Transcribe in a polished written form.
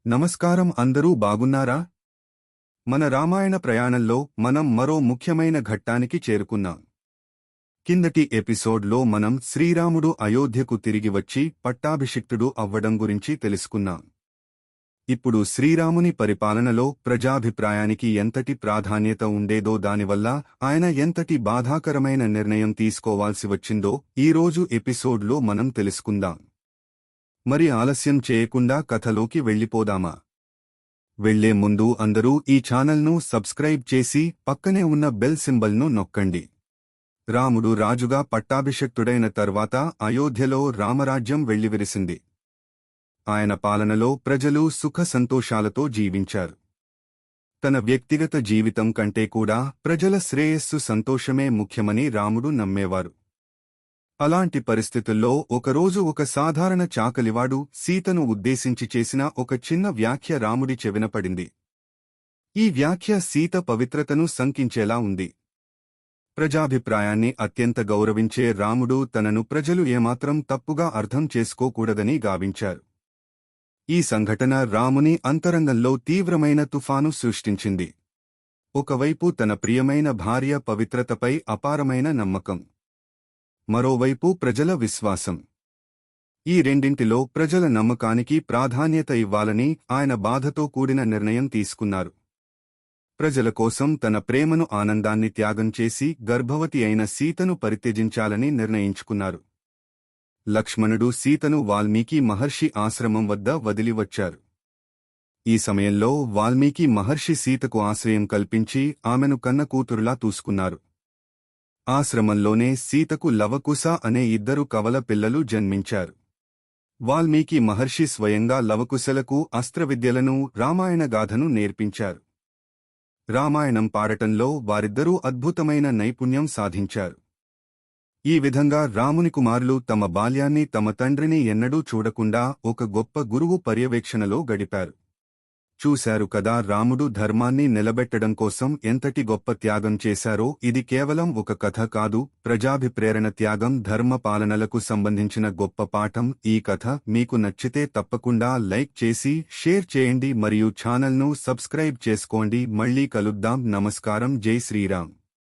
నమస్కారం. అందరూ బాగున్నారా? మన రామాయణ ప్రయాణంలో మనం మరో ముఖ్యమైన ఘట్టానికి చేరుకున్నాం. కిందటి ఎపిసోడ్లో మనం శ్రీరాముడు అయోధ్యకు తిరిగి వచ్చి పట్టాభిషిక్తుడు అవ్వడం గురించి తెలుసుకున్నాం. ఇప్పుడు శ్రీరాముని పరిపాలనలో ప్రజాభిప్రాయానికి ఎంతటి ప్రాధాన్యత ఉండేదో, దానివల్ల ఆయన ఎంతటి బాధాకరమైన నిర్ణయం తీసుకోవాల్సి వచ్చిందో ఈరోజు ఎపిసోడ్లో మనం తెలుసుకుందాం. మరి ఆలస్యం చేయకుండా కథలోకి వెళ్ళిపోదామా? వెళ్లే ముందు అందరూ ఈ ఛానల్ను సబ్స్క్రైబ్ చేసి పక్కనే ఉన్న బెల్ సింబల్ను నొక్కండి. రాముడు రాజుగా పట్టాభిషిక్తుడైన తర్వాత అయోధ్యలో రామరాజ్యం వెళ్లివిరిసింది. ఆయన పాలనలో ప్రజలు సుఖ సంతోషాలతో జీవించారు. తన వ్యక్తిగత జీవితం కంటే కూడా ప్రజల శ్రేయస్సు, సంతోషమే ముఖ్యమని రాముడు నమ్మేవారు. అలాంటి పరిస్థితుల్లో ఒకరోజు ఒక సాధారణ చాకలివాడు సీతను ఉద్దేశించి చేసిన ఒక చిన్న వ్యాఖ్య రాముడి చెవిన పడింది. ఈ వ్యాఖ్య సీత పవిత్రతను శంకించేలా ఉంది. ప్రజాభిప్రాయాన్ని అత్యంత గౌరవించే రాముడు తనను ప్రజలు ఏమాత్రం తప్పుగా అర్థం చేసుకోకూడదని గావించారు. ఈ సంఘటన రాముని అంతరంగంలో తీవ్రమైన తుఫాను సృష్టించింది. ఒకవైపు తన ప్రియమైన భార్య పవిత్రతపై అపారమైన నమ్మకం, మరోవైపు ప్రజల విశ్వాసం. ఈ రెండింటిలో ప్రజల నమ్మకానికి ప్రాధాన్యత ఇవ్వాలని ఆయన బాధతో కూడిన నిర్ణయం తీసుకున్నారు. ప్రజల కోసం తన ప్రేమను, ఆనందాన్ని త్యాగం చేసి గర్భవతి అయిన సీతను పరిత్యజించాలని నిర్ణయించుకున్నారు. లక్ష్మణుడు సీతను వాల్మీకి మహర్షి ఆశ్రమం వద్ద వదిలివచ్చారు. ఈ సమయంలో వాల్మీకి మహర్షి సీతకు ఆశ్రయం కల్పించి ఆమెను కన్న కూతురులా చూసుకున్నారు. ఆశ్రమంలోనే సీతకు లవకుశ అనే ఇద్దరు కవల పిల్లలు జన్మించారు. వాల్మీకి మహర్షి స్వయంగా లవకుశలకు అస్త్రవిద్యలను, రామాయణ గాథను నేర్పించారు. రామాయణం పాడటంలో వారిద్దరూ అద్భుతమైన నైపుణ్యం సాధించారు. ఈ విధంగా రాముని కుమారులు తమ బాల్యాన్ని తమ తండ్రిని ఎన్నడూ చూడకుండా ఒక గొప్ప గురువు పర్యవేక్షణలో గడిపారు. చూశారు కదా, రాముడు ధర్మాన్ని నిలబెట్టడం కోసం ఎంతటి గొప్ప త్యాగం చేశారో. ఇది కేవలం ఒక కథ కాదు, ప్రజాభిప్రేరణ, త్యాగం, ధర్మ పాలనలకు సంబంధించిన గొప్ప పాఠం. ఈ కథ మీకు నచ్చితే తప్పకుండా లైక్ చేసి షేర్ చేయండి మరియు ఛానల్ను సబ్స్క్రైబ్ చేసుకోండి. మళ్ళీ కలుద్దాం. నమస్కారం. జై శ్రీరామ్.